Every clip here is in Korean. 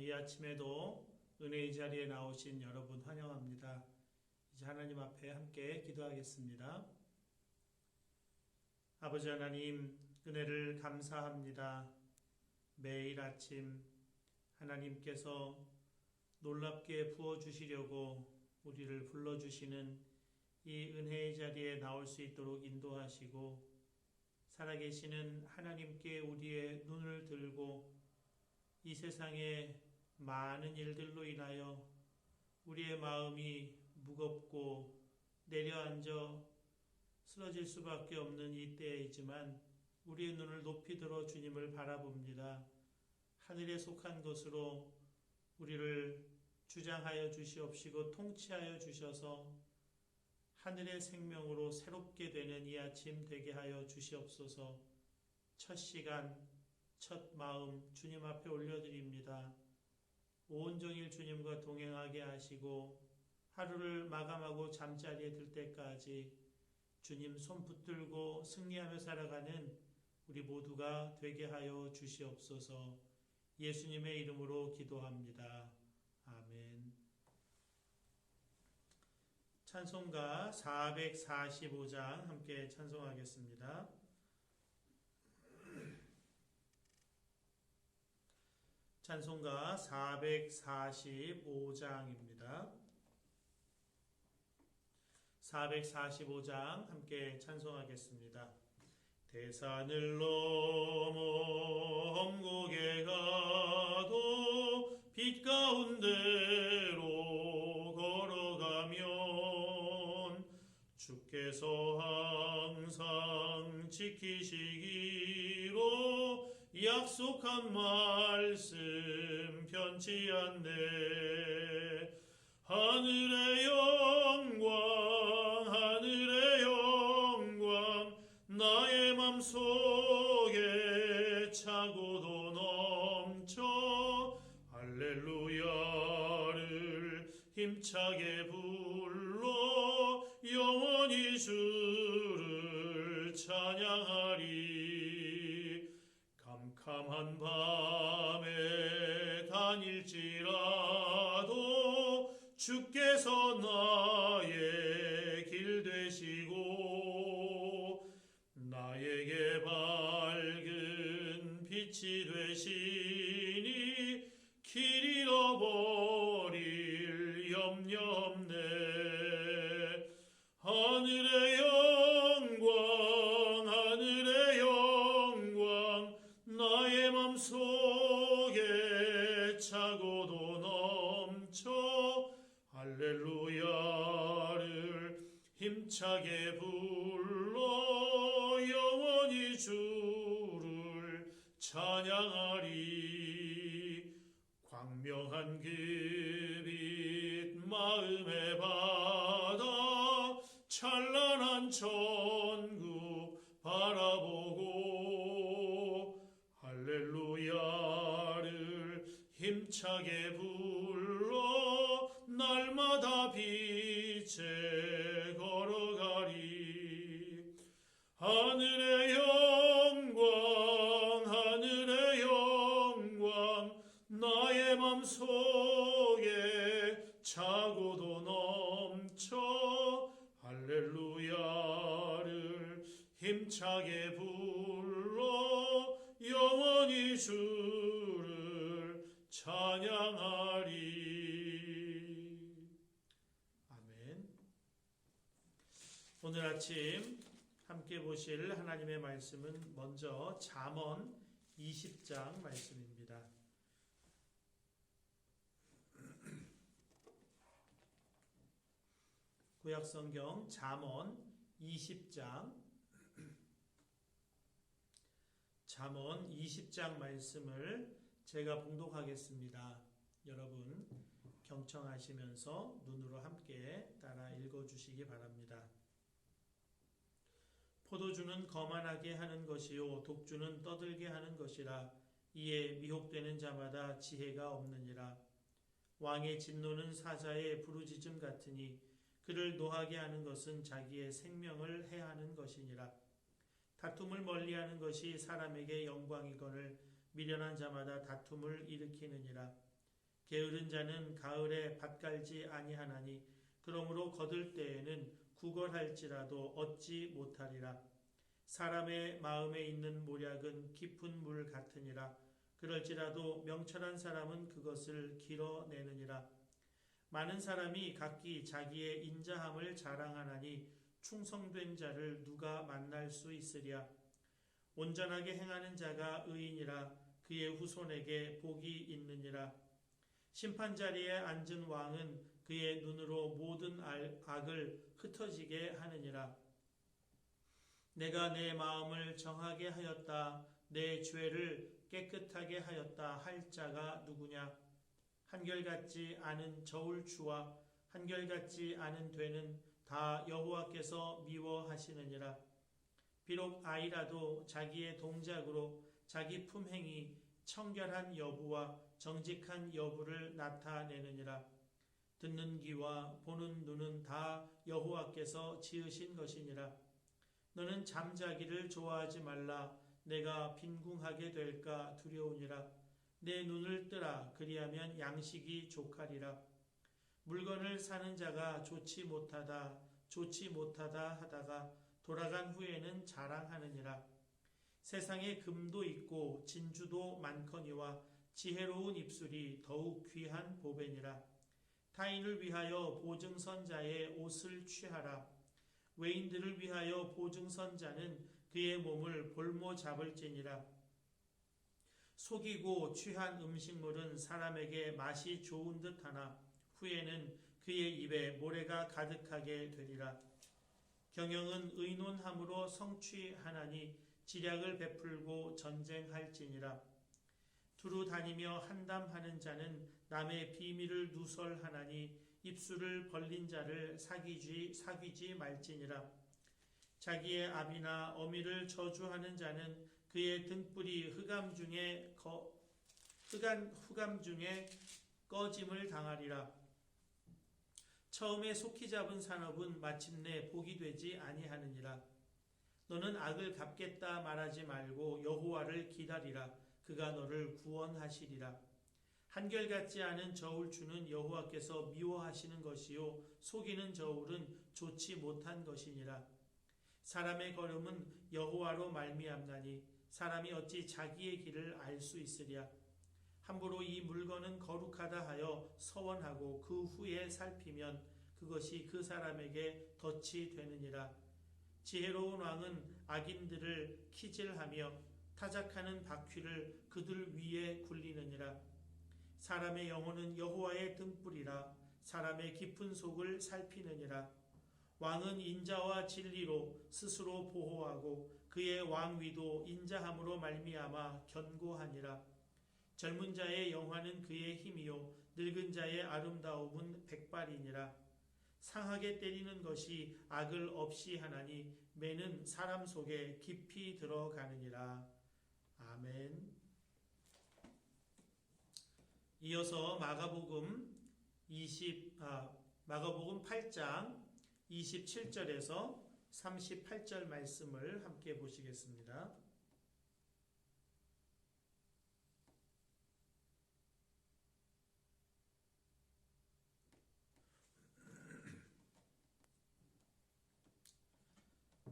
이 아침에도 은혜의 자리에 나오신 여러분 환영합니다. 이제 하나님 앞에 함께 기도하겠습니다. 아버지 하나님, 은혜를 감사합니다. 매일 아침 하나님께서 놀랍게 부어주시려고 우리를 불러주시는 이 은혜의 자리에 나올 수 있도록 인도하시고, 살아계시는 하나님께 우리의 눈을 들고 이 세상의 많은 일들로 인하여 우리의 마음이 무겁고 내려앉아 쓰러질 수밖에 없는 이 때이지만 우리의 눈을 높이 들어 주님을 바라봅니다. 하늘에 속한 것으로 우리를 주장하여 주시옵시고 통치하여 주셔서 하늘의 생명으로 새롭게 되는 이 아침 되게 하여 주시옵소서. 첫 시간, 첫 마음 주님 앞에 올려드립니다. 온종일 주님과 동행하게 하시고 하루를 마감하고 잠자리에 들 때까지 주님 손 붙들고 승리하며 살아가는 우리 모두가 되게 하여 주시옵소서. 예수님의 이름으로 기도합니다. 아멘. 찬송가 445장 함께 찬송하겠습니다. 찬송가 445장입니다. 445장 함께 찬송하겠습니다. 대산을 넘어 험곡에 가도 빛 가운데로 걸어가면 주께서 항상 지키시기로 약속한 말씀 변치 않네. 하늘의 영광 하늘의 영광 나의 맘속에 차고도 넘쳐 할렐루야를 힘차게 불러 영원히 주를 찬양하리. 캄캄한 밤에 다닐지라도 주께서 나의 길 되시고 나에게 밝은 빛이 되시니 길 잃어버릴 염려 없네. 하늘의 영광 하늘의 영광 나의 맘속에 차고도 넘쳐 할렐루야를 힘차게 불러 영원히 주를 찬양하리. 광명한 그 빛 마음에 받아 찬란한 천국 바라보고 할렐루야를 힘차게 불러 날마다 빛에 걸어가리. 하늘의 영광 하늘의 영광 나의 맘속에 차고도 넘쳐 할렐루야를 힘차게 불러 영원히 주를 찬양하리. 아멘. 오늘 아침 함께 보실 하나님의 말씀은 먼저 잠언 20장 말씀입니다. 구약성경 잠언 20장 잠언 20장 말씀을 제가 봉독하겠습니다. 여러분 경청하시면서 눈으로 함께 따라 읽어주시기 바랍니다. 포도주는 거만하게 하는 것이요 독주는 떠들게 하는 것이라. 이에 미혹되는 자마다 지혜가 없느니라. 왕의 진노는 사자의 부르짖음 같으니 그를 노하게 하는 것은 자기의 생명을 해하는 것이니라. 다툼을 멀리하는 것이 사람에게 영광이거늘 미련한 자마다 다툼을 일으키느니라. 게으른 자는 가을에 밭 갈지 아니하나니 그러므로 거둘 때에는 구걸할지라도 얻지 못하리라. 사람의 마음에 있는 모략은 깊은 물 같으니라. 그럴지라도 명철한 사람은 그것을 길어내느니라. 많은 사람이 각기 자기의 인자함을 자랑하나니 충성된 자를 누가 만날 수 있으랴. 온전하게 행하는 자가 의인이라. 그의 후손에게 복이 있느니라. 심판자리에 앉은 왕은 그의 눈으로 모든 악을 흩어지게 하느니라. 내가 내 마음을 정하게 하였다. 내 죄를 깨끗하게 하였다 할 자가 누구냐? 한결같지 않은 저울추와 한결같지 않은 되는 다 여호와께서 미워하시느니라. 비록 아이라도 자기의 동작으로 자기 품행이 청결한 여부와 정직한 여부를 나타내느니라. 듣는 귀와 보는 눈은 다 여호와께서 지으신 것이니라. 너는 잠자기를 좋아하지 말라. 내가 빈궁하게 될까 두려우니라. 내 눈을 뜨라. 그리하면 양식이 족하리라. 물건을 사는 자가 좋지 못하다 하다가 돌아간 후에는 자랑하느니라. 세상에 금도 있고 진주도 많거니와 지혜로운 입술이 더욱 귀한 보배니라. 타인을 위하여 보증선자의 옷을 취하라. 외인들을 위하여 보증선자는 그의 몸을 볼모 잡을지니라. 속이고 취한 음식물은 사람에게 맛이 좋은 듯하나 후에는 그의 입에 모래가 가득하게 되리라. 경영은 의논함으로 성취하나니 지략을 베풀고 전쟁할지니라. 두루 다니며 한담하는 자는 남의 비밀을 누설하나니 입술을 벌린 자를 사귀지 말지니라. 자기의 아비나 어미를 저주하는 자는 그의 등불이 흑암 중에 꺼짐을 당하리라. 처음에 속히 잡은 산업은 마침내 복이 되지 아니하느니라. 너는 악을 갚겠다 말하지 말고 여호와를 기다리라. 그가 너를 구원하시리라. 한결같지 않은 저울추는 여호와께서 미워하시는 것이요 속이는 저울은 좋지 못한 것이니라. 사람의 걸음은 여호와로 말미암나니 사람이 어찌 자기의 길을 알 수 있으랴. 함부로 이 물건은 거룩하다 하여 서원하고 그 후에 살피면 그것이 그 사람에게 덫이 되느니라. 지혜로운 왕은 악인들을 키질하며 타작하는 바퀴를 그들 위에 굴리느니라. 사람의 영혼은 여호와의 등불이라. 사람의 깊은 속을 살피느니라. 왕은 인자와 진리로 스스로 보호하고 그의 왕위도 인자함으로 말미암아 견고하니라. 젊은 자의 영화는 그의 힘이요 늙은 자의 아름다움은 백발이니라. 상하게 때리는 것이 악을 없이 하나니 매는 사람 속에 깊이 들어가느니라. 아멘. 이어서 마가복음 8장 27절에서 38절 말씀을 함께 보시겠습니다.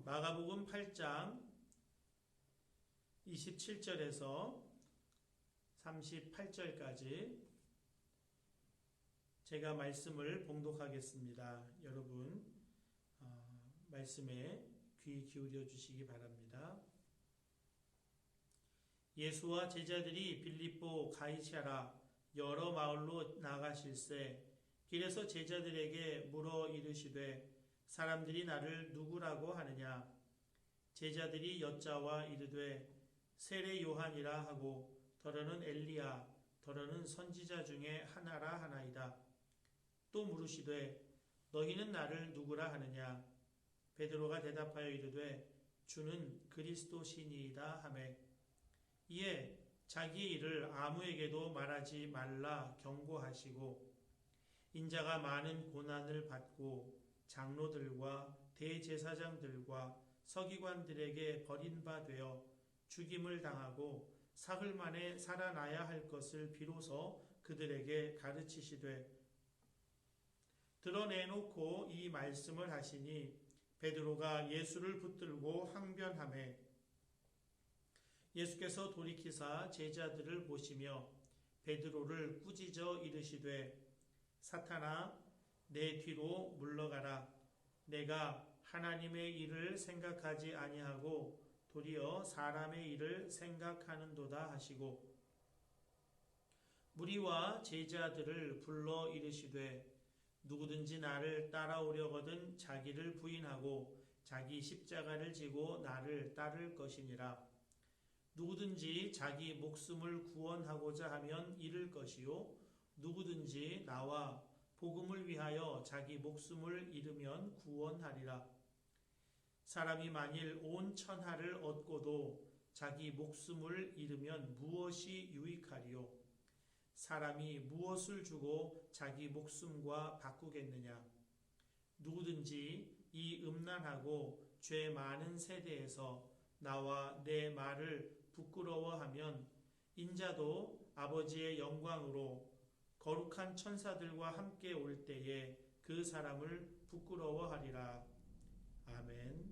마가복음 8장 27절에서 38절까지 제가 말씀을 봉독하겠습니다. 여러분 말씀에 귀 기울여 주시기 바랍니다. 예수와 제자들이 빌립보 가이사랴 여러 마을로 나가실새 길에서 제자들에게 물어 이르시되 사람들이 나를 누구라고 하느냐? 제자들이 여짜와 이르되 세례 요한이라 하고 더러는 엘리야 더러는 선지자 중에 하나라 하나이다. 또 물으시되 너희는 나를 누구라 하느냐? 베드로가 대답하여 이르되 주는 그리스도시니이다 하매 이에 자기의 일을 아무에게도 말하지 말라 경고하시고 인자가 많은 고난을 받고 장로들과 대제사장들과 서기관들에게 버림바 되어 죽임을 당하고 사흘 만에 살아나야 할 것을 비로소 그들에게 가르치시되 드러내놓고 이 말씀을 하시니 베드로가 예수를 붙들고 항변하매 예수께서 돌이키사 제자들을 보시며 베드로를 꾸짖어 이르시되 사탄아 내 뒤로 물러가라. 내가 하나님의 일을 생각하지 아니하고 도리어 사람의 일을 생각하는도다 하시고 무리와 제자들을 불러 이르시되 누구든지 나를 따라오려거든 자기를 부인하고 자기 십자가를 지고 나를 따를 것이니라. 누구든지 자기 목숨을 구원하고자 하면 잃을 것이요 누구든지 나와 복음을 위하여 자기 목숨을 잃으면 구원하리라. 사람이 만일 온 천하를 얻고도 자기 목숨을 잃으면 무엇이 유익하리요? 사람이 무엇을 주고 자기 목숨과 바꾸겠느냐? 누구든지 이 음란하고 죄 많은 세대에서 나와 내 말을 부끄러워하면 인자도 아버지의 영광으로 거룩한 천사들과 함께 올 때에 그 사람을 부끄러워하리라. 아멘.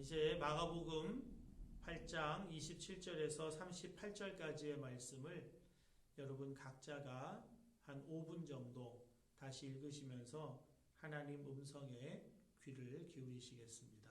이제 마가복음 8장 27절에서 38절까지의 말씀을 여러분 각자가 한 5분 정도 다시 읽으시면서 하나님 음성에 귀를 기울이시겠습니다.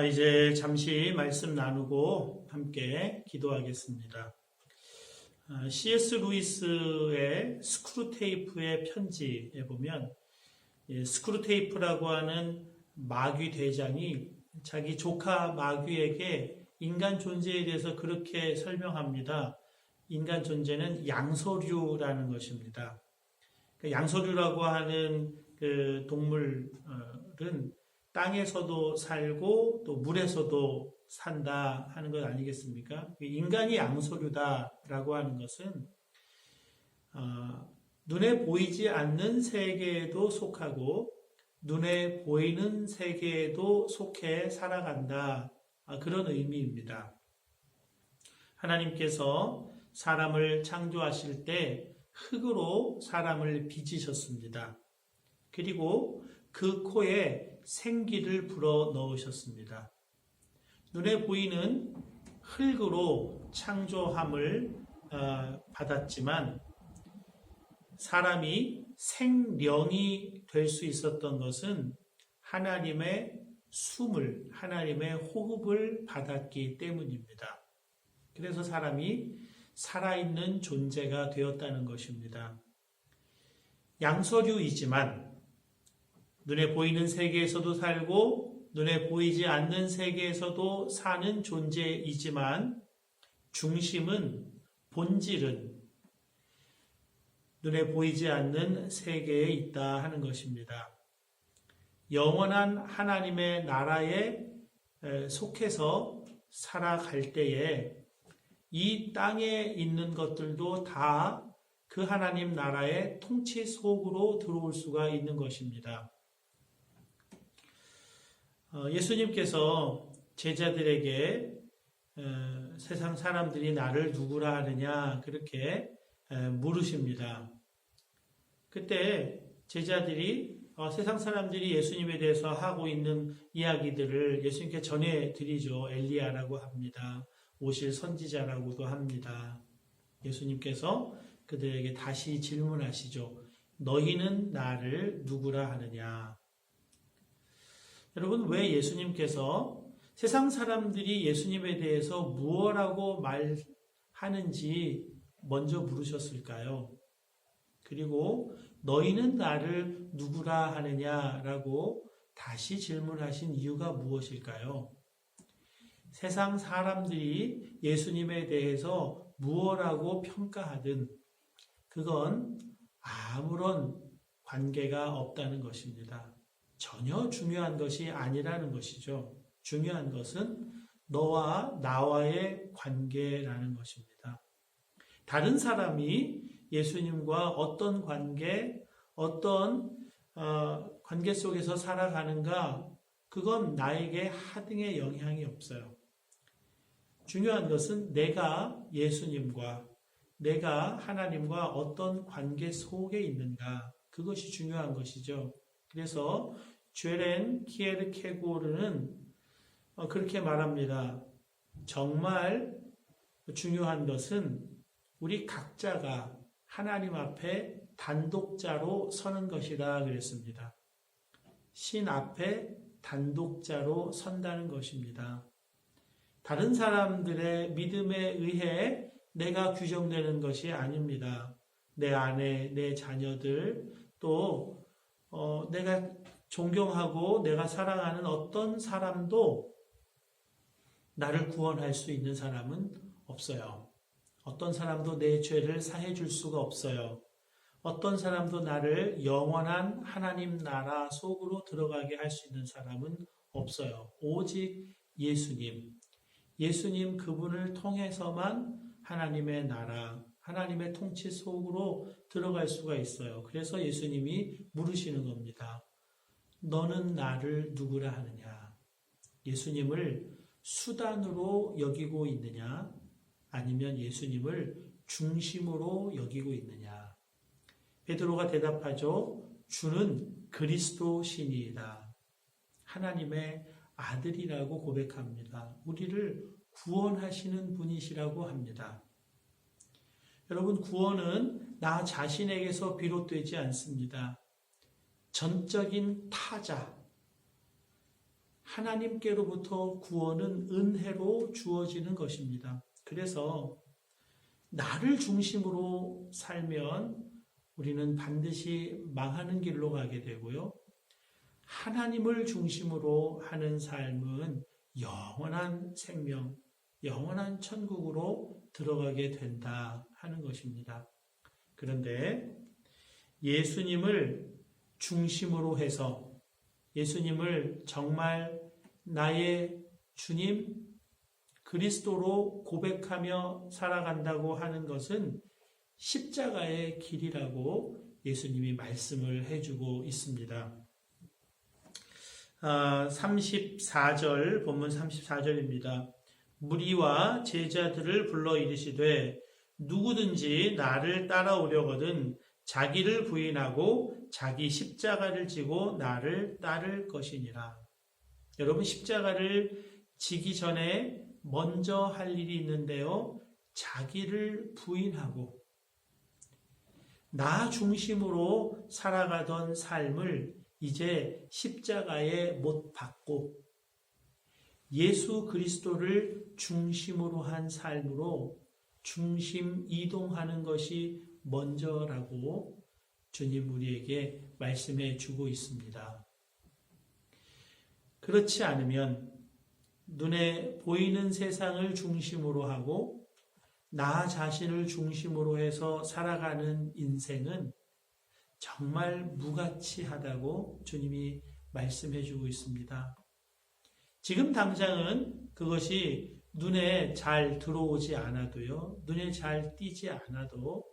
이제 잠시 말씀 나누고 함께 기도하겠습니다. C.S. 루이스의 스크루테이프의 편지에 보면 스크루테이프라고 하는 마귀 대장이 자기 조카 마귀에게 인간 존재에 대해서 그렇게 설명합니다. 인간 존재는 양서류라는 것입니다. 양서류라고 하는 그 동물은 땅에서도 살고 또 물에서도 산다 하는 것 아니겠습니까? 인간이 양서류다라고 하는 것은 눈에 보이지 않는 세계에도 속하고 눈에 보이는 세계에도 속해 살아간다. 그런 의미입니다. 하나님께서 사람을 창조하실 때 흙으로 사람을 빚으셨습니다. 그리고 그 코에 생기를 불어 넣으셨습니다. 눈에 보이는 흙으로 창조함을 받았지만 사람이 생령이 될 수 있었던 것은 하나님의 숨을, 하나님의 호흡을 받았기 때문입니다. 그래서 사람이 살아있는 존재가 되었다는 것입니다. 양서류이지만 눈에 보이는 세계에서도 살고 눈에 보이지 않는 세계에서도 사는 존재이지만 중심은, 본질은 눈에 보이지 않는 세계에 있다 하는 것입니다. 영원한 하나님의 나라에 속해서 살아갈 때에 이 땅에 있는 것들도 다 그 하나님 나라의 통치 속으로 들어올 수가 있는 것입니다. 예수님께서 제자들에게 세상 사람들이 나를 누구라 하느냐 그렇게 물으십니다. 그때 제자들이 세상 사람들이 예수님에 대해서 하고 있는 이야기들을 예수님께 전해드리죠. 엘리야라고 합니다. 오실 선지자라고도 합니다. 예수님께서 그들에게 다시 질문하시죠. 너희는 나를 누구라 하느냐? 여러분, 왜 예수님께서 세상 사람들이 예수님에 대해서 무엇라고 말하는지 먼저 물으셨을까요? 그리고 너희는 나를 누구라 하느냐라고 다시 질문하신 이유가 무엇일까요? 세상 사람들이 예수님에 대해서 무엇라고 평가하든 그건 아무런 관계가 없다는 것입니다. 전혀 중요한 것이 아니라는 것이죠. 중요한 것은 너와 나와의 관계라는 것입니다. 다른 사람이 예수님과 어떤 관계, 어떤 관계 속에서 살아가는가, 그건 나에게 하등의 영향이 없어요. 중요한 것은 내가 예수님과 내가 하나님과 어떤 관계 속에 있는가, 그것이 중요한 것이죠. 그래서 죄렌 키에르케고르는 그렇게 말합니다. 정말 중요한 것은 우리 각자가 하나님 앞에 단독자로 서는 것이다 그랬습니다. 신 앞에 단독자로 선다는 것입니다. 다른 사람들의 믿음에 의해 내가 규정되는 것이 아닙니다. 내 아내, 내 자녀들, 또 내가 존경하고 내가 사랑하는 어떤 사람도 나를 구원할 수 있는 사람은 없어요. 어떤 사람도 내 죄를 사해 줄 수가 없어요. 어떤 사람도 나를 영원한 하나님 나라 속으로 들어가게 할 수 있는 사람은 없어요. 오직 예수님. 예수님 그분을 통해서만 하나님의 나라, 하나님의 통치 속으로 들어갈 수가 있어요. 그래서 예수님이 물으시는 겁니다. 너는 나를 누구라 하느냐? 예수님을 수단으로 여기고 있느냐? 아니면 예수님을 중심으로 여기고 있느냐? 베드로가 대답하죠. 주는 그리스도 신이다. 하나님의 아들이라고 고백합니다. 우리를 구원하시는 분이시라고 합니다. 여러분, 구원은 나 자신에게서 비롯되지 않습니다. 전적인 타자, 하나님께로부터 구원은 은혜로 주어지는 것입니다. 그래서 나를 중심으로 살면 우리는 반드시 망하는 길로 가게 되고요. 하나님을 중심으로 하는 삶은 영원한 생명, 영원한 천국으로 들어가게 된다 하는 것입니다. 그런데 예수님을 중심으로 해서 예수님을 정말 나의 주님 그리스도로 고백하며 살아간다고 하는 것은 십자가의 길이라고 예수님이 말씀을 해주고 있습니다. 34절, 본문 34절입니다. 무리와 제자들을 불러 이르시되 누구든지 나를 따라오려거든 자기를 부인하고 자기 십자가를 지고 나를 따를 것이니라. 여러분, 십자가를 지기 전에 먼저 할 일이 있는데요. 자기를 부인하고 나 중심으로 살아가던 삶을 이제 십자가에 못 박고 예수 그리스도를 중심으로 한 삶으로 중심 이동하는 것이 먼저라고 주님 우리에게 말씀해 주고 있습니다. 그렇지 않으면 눈에 보이는 세상을 중심으로 하고 나 자신을 중심으로 해서 살아가는 인생은 정말 무가치하다고 주님이 말씀해 주고 있습니다. 지금 당장은 그것이 눈에 잘 들어오지 않아도요, 눈에 잘 띄지 않아도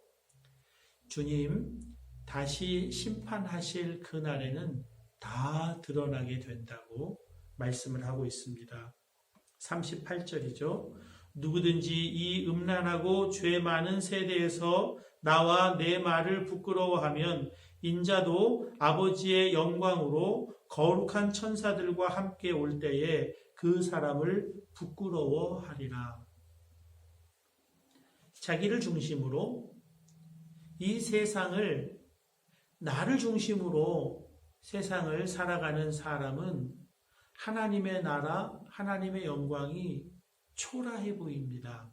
주님 다시 심판하실 그날에는 다 드러나게 된다고 말씀을 하고 있습니다. 38절이죠. 누구든지 이 음란하고 죄 많은 세대에서 나와 내 말을 부끄러워하면 인자도 아버지의 영광으로 거룩한 천사들과 함께 올 때에 그 사람을 부끄러워하리라. 자기를 중심으로 이 세상을 나를 중심으로 세상을 살아가는 사람은 하나님의 나라, 하나님의 영광이 초라해 보입니다.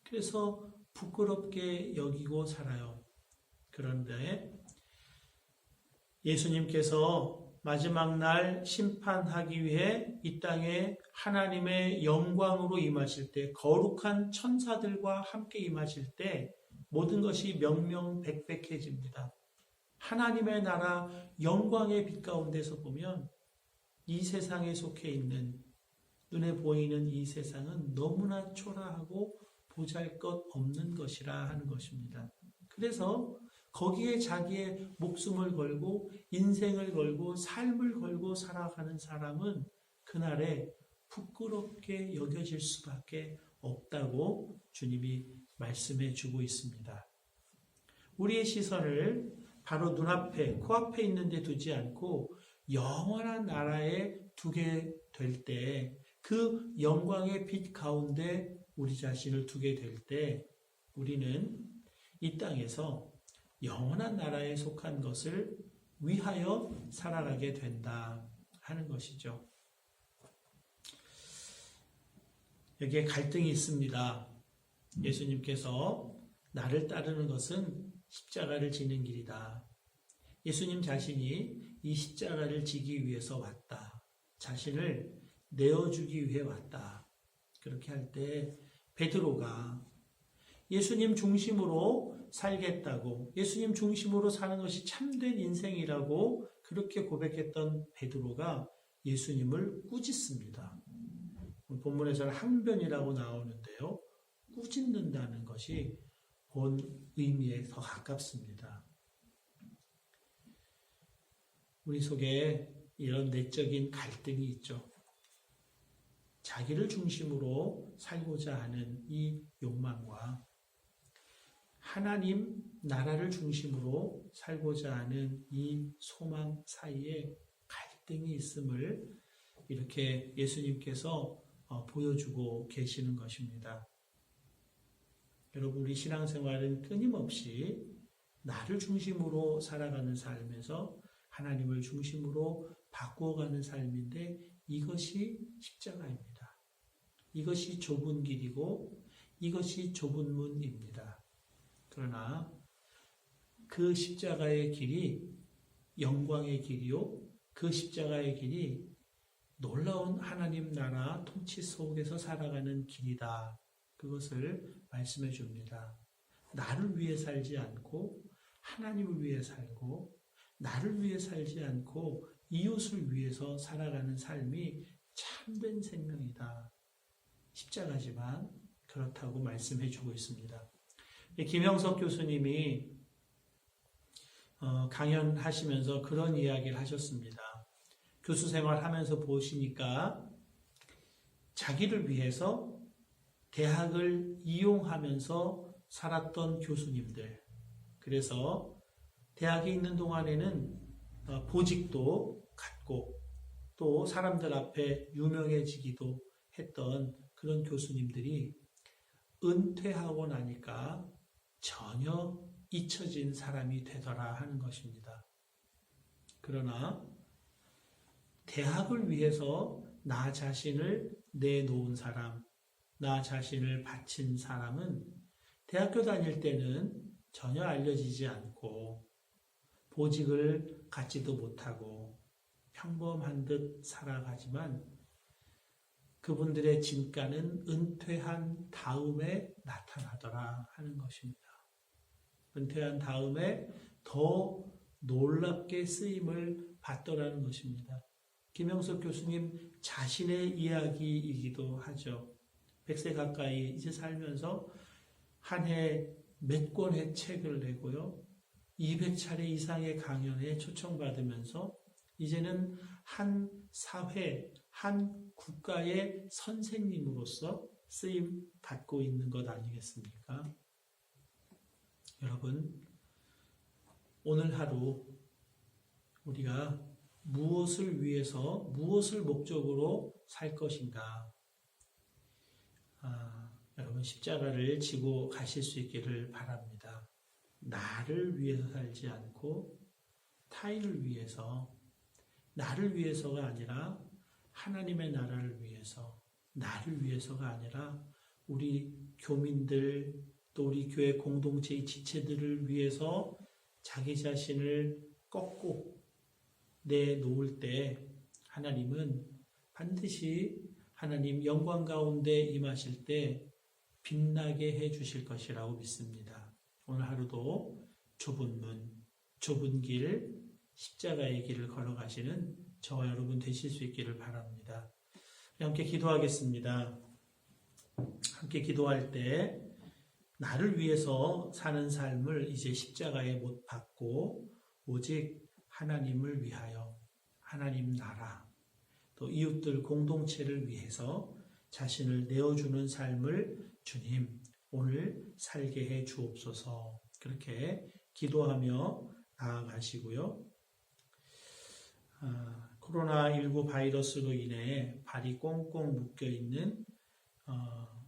그래서 부끄럽게 여기고 살아요. 그런데 예수님께서 마지막 날 심판하기 위해 이 땅에 하나님의 영광으로 임하실 때, 거룩한 천사들과 함께 임하실 때 모든 것이 명명백백해집니다. 하나님의 나라 영광의 빛 가운데서 보면 이 세상에 속해 있는, 눈에 보이는 이 세상은 너무나 초라하고 보잘것없는 것이라 하는 것입니다. 그래서 거기에 자기의 목숨을 걸고 인생을 걸고 삶을 걸고 살아가는 사람은 그날에 부끄럽게 여겨질 수밖에 없다고 주님이 말씀해 주고 있습니다. 우리의 시선을 바로 눈앞에, 코앞에 있는 데 두지 않고 영원한 나라에 두게 될 때, 그 영광의 빛 가운데 우리 자신을 두게 될 때 우리는 이 땅에서 영원한 나라에 속한 것을 위하여 살아가게 된다 하는 것이죠. 여기에 갈등이 있습니다. 예수님께서 나를 따르는 것은 십자가를 지는 길이다. 예수님 자신이 이 십자가를 지기 위해서 왔다. 자신을 내어주기 위해 왔다. 그렇게 할 때 베드로가 예수님 중심으로 살겠다고, 예수님 중심으로 사는 것이 참된 인생이라고 그렇게 고백했던 베드로가 예수님을 꾸짖습니다. 본문에서는 항변이라고 나오는데요. 꾸짖는다는 것이 본 의미에 더 가깝습니다. 우리 속에 이런 내적인 갈등이 있죠. 자기를 중심으로 살고자 하는 이 욕망과 하나님 나라를 중심으로 살고자 하는 이 소망 사이에 갈등이 있음을 이렇게 예수님께서 보여주고 계시는 것입니다. 여러분, 우리 신앙생활은 끊임없이 나를 중심으로 살아가는 삶에서 하나님을 중심으로 바꾸어가는 삶인데, 이것이 십자가입니다. 이것이 좁은 길이고 이것이 좁은 문입니다. 그러나 그 십자가의 길이 영광의 길이요, 그 십자가의 길이 놀라운 하나님 나라 통치 속에서 살아가는 길이다. 그것을 말씀해 줍니다. 나를 위해 살지 않고 하나님을 위해 살고, 나를 위해 살지 않고 이웃을 위해서 살아가는 삶이 참된 생명이다. 십자가지만 그렇다고 말씀해 주고 있습니다. 김영석 교수님이 강연하시면서 그런 이야기를 하셨습니다. 교수 생활하면서 보시니까 자기를 위해서 대학을 이용하면서 살았던 교수님들, 그래서 대학에 있는 동안에는 보직도 갖고 또 사람들 앞에 유명해지기도 했던 그런 교수님들이 은퇴하고 나니까 전혀 잊혀진 사람이 되더라 하는 것입니다. 그러나 대학을 위해서 나 자신을 내놓은 사람, 나 자신을 바친 사람은 대학교 다닐 때는 전혀 알려지지 않고 보직을 갖지도 못하고 평범한 듯 살아가지만 그분들의 진가는 은퇴한 다음에 나타나더라 하는 것입니다. 은퇴한 다음에 더 놀랍게 쓰임을 받더라는 것입니다. 김영석 교수님 자신의 이야기이기도 하죠. 100세 가까이 이제 살면서 한 해 몇 권의 책을 내고요. 200차례 이상의 강연에 초청받으면서 이제는 한 사회, 한 국가의 선생님으로서 쓰임 받고 있는 것 아니겠습니까? 여러분, 오늘 하루 우리가 무엇을 위해서, 무엇을 목적으로 살 것인가? 여러분 십자가를 지고 가실 수 있기를 바랍니다. 나를 위해서 살지 않고 타인을 위해서, 나를 위해서가 아니라 하나님의 나라를 위해서, 나를 위해서가 아니라 우리 교민들, 또 우리 교회 공동체의 지체들을 위해서 자기 자신을 꺾고 내놓을 때 하나님은 반드시 하나님 영광 가운데 임하실 때 빛나게 해 주실 것이라고 믿습니다. 오늘 하루도 좁은 문, 좁은 길, 십자가의 길을 걸어가시는 저와 여러분 되실 수 있기를 바랍니다. 함께 기도하겠습니다. 함께 기도할 때 나를 위해서 사는 삶을 이제 십자가에 못 박고 오직 하나님을 위하여, 하나님 나라, 또 이웃들 공동체를 위해서 자신을 내어주는 삶을 주님 오늘 살게 해 주옵소서. 그렇게 기도하며 나아가시고요. 코로나19 바이러스로 인해 발이 꽁꽁 묶여있는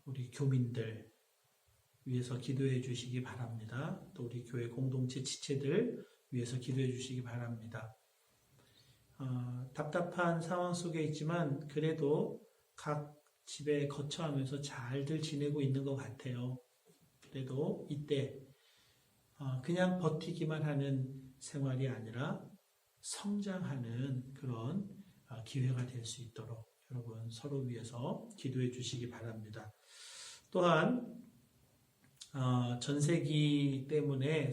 우리 교민들 위해서 기도해 주시기 바랍니다. 또 우리 교회 공동체 지체들 위해서 기도해 주시기 바랍니다. 답답한 상황 속에 있지만 그래도 각 집에 거처하면서 잘들 지내고 있는 것 같아요. 그래도 이때 그냥 버티기만 하는 생활이 아니라 성장하는 그런 기회가 될 수 있도록 여러분 서로 위해서 기도해 주시기 바랍니다. 또한 전세기 때문에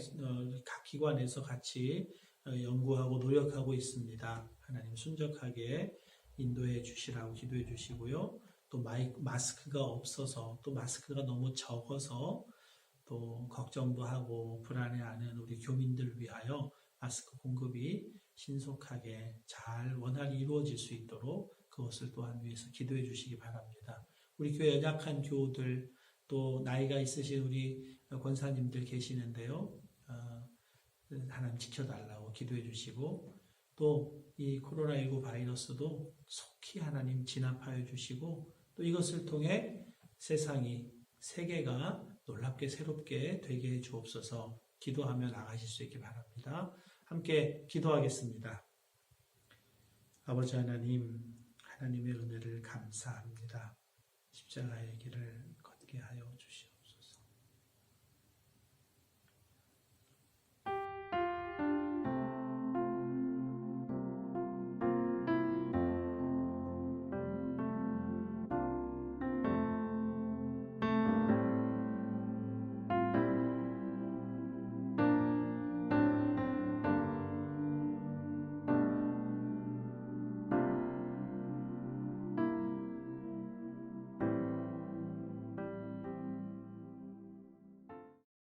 각 기관에서 같이 연구하고 노력하고 있습니다. 하나님 순적하게 인도해 주시라고 기도해 주시고요. 또 마스크가 없어서, 또 마스크가 너무 적어서 또 걱정도 하고 불안해하는 우리 교민들 위하여 마스크 공급이 신속하게 잘 원활히 이루어질 수 있도록 그것을 또한 위해서 기도해 주시기 바랍니다. 우리 교회 연약한 교우들, 또 나이가 있으신 우리 권사님들 계시는데요. 하나님 지켜달라고 기도해 주시고, 또 이 코로나19 바이러스도 속히 하나님 진압하여 주시고, 또 이것을 통해 세상이, 세계가 놀랍게 새롭게 되게 해 주옵소서. 기도하며 나가실 수 있기 바랍니다. 함께 기도하겠습니다. 아버지 하나님, 하나님의 은혜를 감사합니다. 십자가의 길을 걷게 하여 주시옵소서.